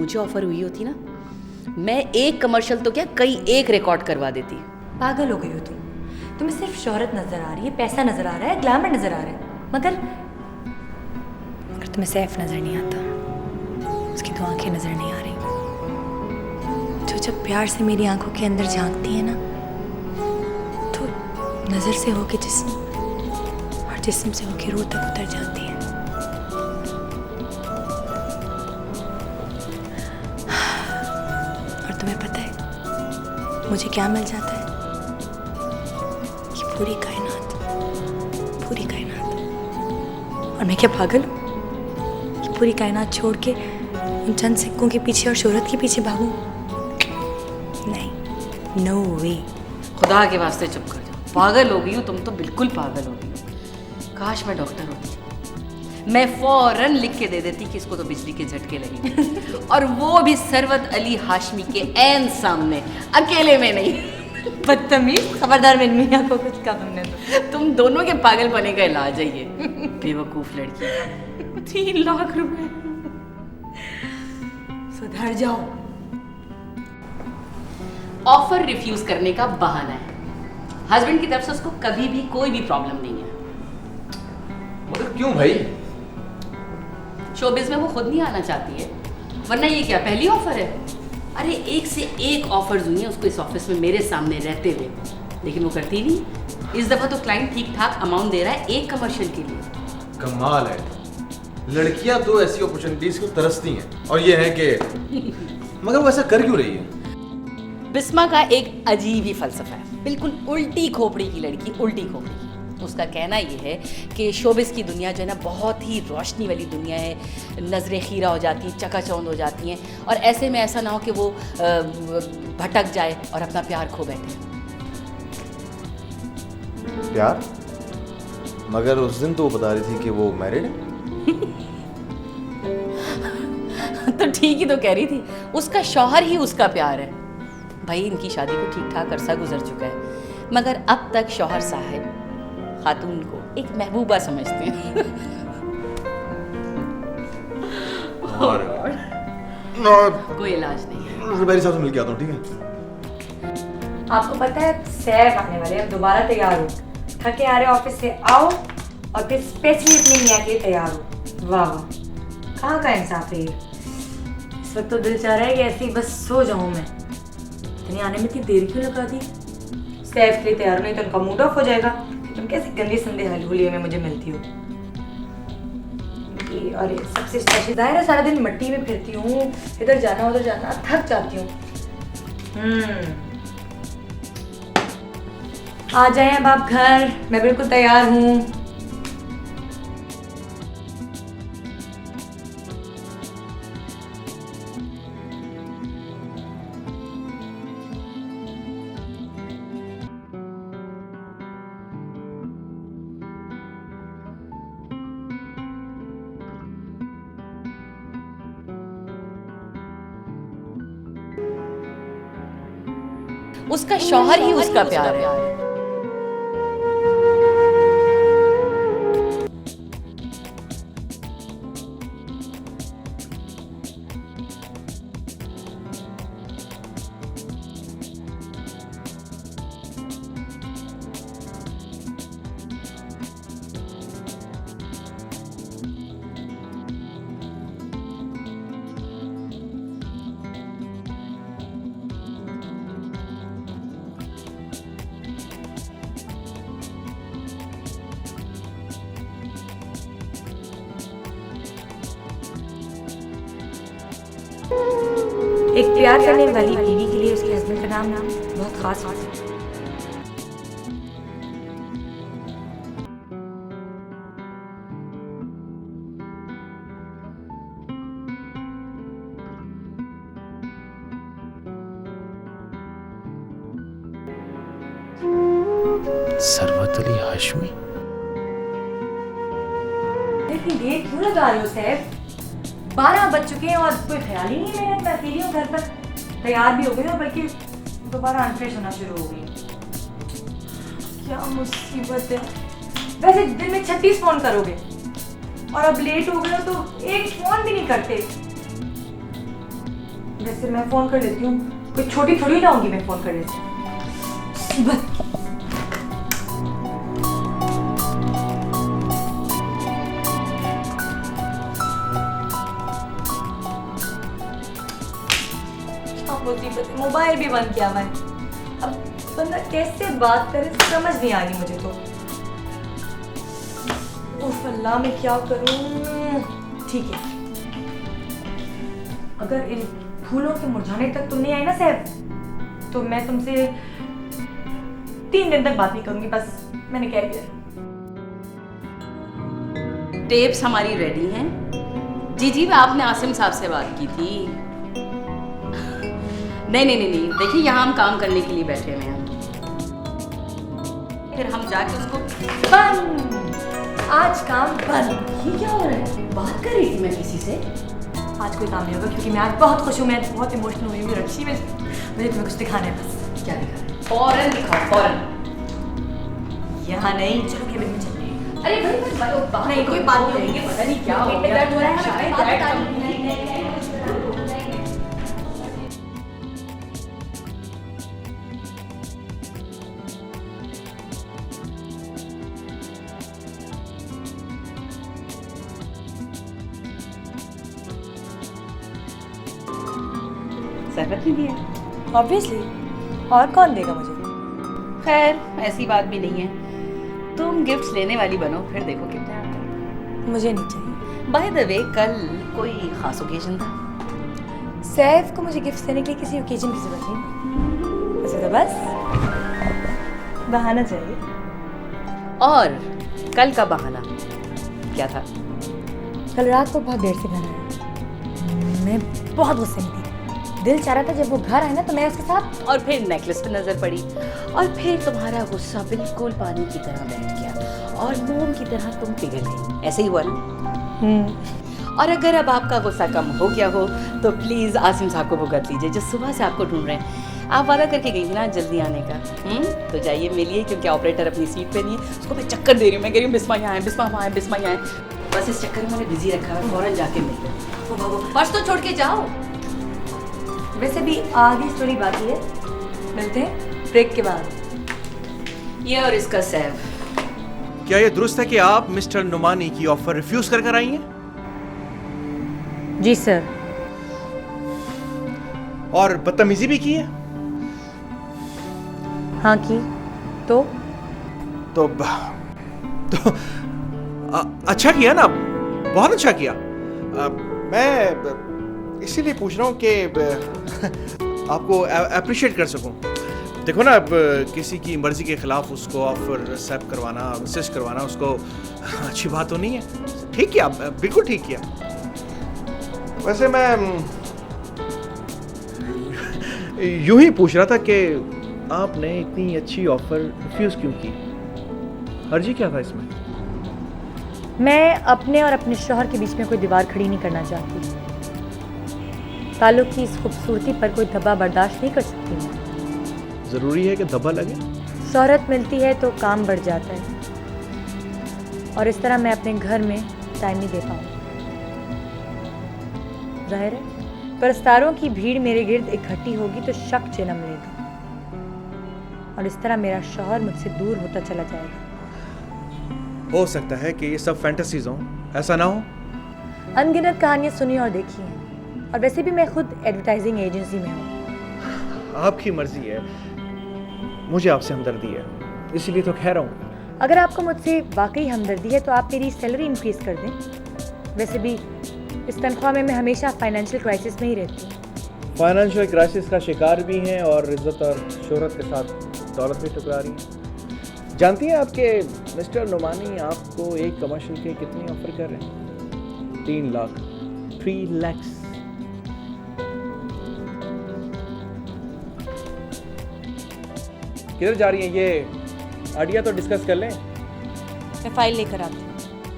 मुझे ऑफर हुई होती ना, मैं एक कमर्शियल तो क्या कई एक रिकॉर्ड करवा देती। पागल हो गई हो तुम। तुम्हें सिर्फ शोहरत नजर आ रही है, पैसा नजर आ रहा है, ग्लैमर नजर आ रहा है, मगर तुम्हें सैफ नजर नहीं आता, उसकी तो आंखें नजर नहीं आ रही जो जब प्यार से मेरी आंखों के अंदर झांकती है ना, तो नजर से होके जिस्म और जिस्म से होके रूह तक उतर जाती है। और तुम्हें पता है मुझे क्या मिल जाता है? पूरी कायनात, पूरी कायनात। और मैं क्या पागल हूँ कि पूरी कायनात छोड़ के उन चंद सिक्कों के पीछे और शोहरत के पीछे भागूं? नहीं, नो वे। खुदा के वास्ते चुप कर जाओ, पागल हो गई हूँ तुम तो, बिल्कुल पागल हो गई हो। काश मैं डॉक्टर होती, मैं फौरन लिख के दे देती कि इसको तो बिजली के झटके लगे और वो भी सरवत अली हाशमी के ऐन सामने, अकेले में नहीं। बदतमीज, खबरदार मेरी मियां को कुछ कहा तुमने तो। तुम दोनों के पागल बने का इलाज है ये। बेवकूफ लड़की। 3 लाख रुपए। सुधर जाओ। ऑफर रिफ्यूज करने का बहाना है, हस्बैंड की तरफ से उसको कभी भी कोई भी प्रॉब्लम नहीं है। मगर क्यों भाई? शोबिज में वो खुद नहीं आना चाहती है, वरना ये क्या पहली ऑफर है? अरे एक से एक ऑफर्स हुई हैं उसको इस ऑफिस में मेरे सामने रहते हुए, लेकिन वो करती नहीं। इस दफा तो क्लाइंट ठीक ठाक अमाउंट दे रहा है एक कमर्शियल के लिए। कमाल है, लड़कियां तो ऐसी अपॉर्चुनिटीज को तरसती हैं, और ये है कि मगर वो ऐसा कर क्यों रही है? बिस्मा का एक अजीब ही फलसफा है, बिल्कुल उल्टी खोपड़ी की लड़की, उल्टी खोपड़ी की। उसका कहना ये है कि शोबिस की दुनिया जो है ना बहुत ही रोशनी वाली दुनिया है, नज़रें खीरा हो जाती हैं, चकाचौंध हो जाती हैं, और ऐसे में ऐसा ना हो कि वो भटक जाए और अपना प्यार खो बैठे। प्यार? मगर उस दिन तो वो बता रही थी कि वो मैरिड है। तो ठीक ही तो कह रही थी, उसका शौहर ही उसका प्यार है। भाई इनकी शादी को ठीक ठाक अरसा गुजर चुका है, मगर अब तक शौहर साहब खातून को एक महबूबा समझते हैं। और कोई इलाज नहीं है। मेरे साथ मिल के आता हूँ, ठीक है? आपको पता है सैफ आने वाले हैं, दोबारा तैयार हो। थके आ रहे ऑफिस से आओ और फिर स्पेशली अपनी मियां के लिए तैयार हो। वाह वाह, कहाँ का इंसाफ है ये। इस वक्त तो दिल चाह रहा है कि ऐसे ही बस सो जाऊं मैं। इतनी आने में इतनी देर क्यों लगा दी? सैफ के लिए तैयार नहीं तो उनका मूड ऑफ हो जाएगा। तुम कैसे गंदी संदे हलहुलिये में मुझे मिलती हो। और ये सबसे स्पेशल जाहिर है, सारा दिन मिट्टी में फिरती हूँ, इधर जाना उधर जाना, थक जाती हूँ। आ जाए अब आप घर, मैं बिल्कुल तैयार हूँ। उसका शौहर ही उसका प्यार है। एक प्यार करने वाली बीवी के लिए उसके हस्बैंड का नाम बहुत खास होता है। सरवत अली हाशमी? इतनी देर क्यों लगा रहे हो सैफ? 12 बज चुके हैं और कोई ख्याल ही नहीं है मेरा। मैं अकेली हूँ घर पर, तैयार भी हो गई और बल्कि दोबारा अनफ्रेश होना शुरू हो गई। क्या मुसीबत है। वैसे दिन में 36 फोन करोगे और अब लेट हो गए हो तो एक फोन भी नहीं करते। वैसे मैं फ़ोन कर लेती हूँ, कोई छोटी थोड़ी ना होंगी मैं फ़ोन कर लेती हूँ। मुसीबत, मोबाइल भी बंद किया हुआ है। अब बंदा कैसे बात करे समझ नहीं आ रही मुझे तो। उफ अल्लाह, मैं क्या करूं? ठीक है, अगर इन फूलों के मुरझाने तक तुम नहीं आई ना सैफ, तो मैं तुमसे 3 दिन तक बात नहीं करूंगी, बस मैंने कह दिया। टेप्स हमारी रेडी हैं। जी आपने आसिम साहब से बात की थी। नहीं, देखिए यहाँ हम काम करने के लिए बैठे हुए हैं, फिर हम जाके उसको बंद, आज काम बंद। ये क्या हो रहा है? बात कर रही थी मैं किसी से। आज कोई काम नहीं होगा क्योंकि मैं आज बहुत खुश हूँ, मैं बहुत इमोशनल हुई हूँ रक्षी में। मुझे तुम्हें कुछ दिखाना है बस। क्या दिखा रहा है? फौरन दिखाओ, फौरन। यहाँ नहीं, चलो केबिन में चलते हैं। अरे भाई नहीं, कोई बात नहीं होगी। पता नहीं क्या हो गया, हो रहा है, शायद बात बैठ बता कम- नहीं। सरबत नहीं दिया। ऑब्वियसली, और कौन देगा मुझे? खैर ऐसी बात भी नहीं है, तुम गिफ्ट्स लेने वाली बनो, फिर देखो कितने आते हैं। मुझे नहीं चाहिए। बाय द वे, कल कोई खास ओकेजन था? सैफ को मुझे गिफ्ट देने के लिए किसी ओकेजन की जरूरत नहीं, उसे तो बस बहाना चाहिए। और कल का बहाना क्या था? कल रात को बहुत देर से घर आया, मैं बहुत गुस्से में थी। दिल चाह रहा था जब वो घर आए ना तो मैं उसके साथ। और फिर नेकलेस पे नजर पड़ी, और फिर तुम्हारा गुस्सा बिल्कुल पानी की तरह बैठ गया और मोम की तरह तुम पिघल गई। ऐसे ही हुआ ना? और अगर अब आपका गुस्सा कम हो गया हो तो प्लीज़ आसिम साहब को भुगत लीजिए, जो सुबह से आपको ढूंढ रहे हैं। आप वादा करके गई थी ना जल्दी आने का। तो जाइए मिलिए, क्योंकि ऑपरेटर अपनी सीट पे नहीं है, उसको मैं चक्कर दे रही हूँ। मैं कह रही हूँ बिस्मा यहाँ है, बिस्मा वहाँ है, बिस्मा यहाँ है। बस इस चक्कर में मैंने बिजी रखा है, फौरन जाके मिलते। पर्स तो छोड़ के जाओ। वैसे भी आधी स्टोरी बाकी है, मिलते हैं ब्रेक के बाद। ये और इसका सैव। क्या ये दुरुस्त है कि आप मिस्टर नुमानी की ऑफर रिफ्यूज कर आई हैं? जी सर। और बदतमीजी भी की है? हाँ की तो अच्छा किया ना, बहुत अच्छा किया। मैं इसीलिए पूछ रहा हूँ कि आपको अप्रिशिएट कर सकूँ। देखो ना, अब किसी की मर्जी के खिलाफ उसको ऑफर एक्सेप्ट करवाना, असिस्ट करवाना उसको अच्छी बात तो नहीं है। ठीक किया, बिल्कुल ठीक किया। वैसे मैं यूं ही पूछ रहा था कि आपने इतनी अच्छी ऑफर रिफ्यूज क्यों की? हर्जी क्या था इसमें? मैं अपने और अपने शौहर के बीच में कोई दीवार खड़ी नहीं करना चाहती। ताल्लुक की इस खूबसूरती पर कोई धब्बा बर्दाश्त नहीं कर सकती मैं। ज़रूरी है कि धब्बा लगे? शोहरत मिलती है तो काम बढ़ जाता है, और इस तरह मैं अपने घर में टाइम नहीं दे पाऊँ। जाहिर है परस्तारों की भीड़ मेरे गिर्द इकट्ठी होगी तो शक जन्म लेगा, और इस तरह मेरा शौहर मुझसे दूर होता चला जाएगा। हो सकता है कि ये सब फैंटेसीज हों, ऐसा ना हो? अनगिनत कहानियाँ सुनी और देखी हैं, और वैसे भी मैं खुद एडवर्टाइजिंग एजेंसी में हूँ। आपकी मर्जी है, मुझे आपसे हमदर्दी है, इसीलिए तो कह रहा हूँ। अगर आपको मुझसे वाकई हमदर्दी है तो आप मेरी सैलरी इंक्रीज कर दें। वैसे भी इस तनख्वाह में मैं हमेशा फाइनेंशियल क्राइसिस में ही रहती हूँ। फाइनेंशियल क्राइसिस का शिकार भी हैं और इज्जत और शोहरत के साथ दौलत भी टकरा रही है। जानती हैं आपके मिस्टर नुमानी आपको एक कमर्शियल के कितनी ऑफर कर रहे हैं? 3 लाख। 3 लाख। किधर जा रही हैं? ये आइडिया तो डिस्कस कर लें। मैं फाइल लेकर आती हूँ।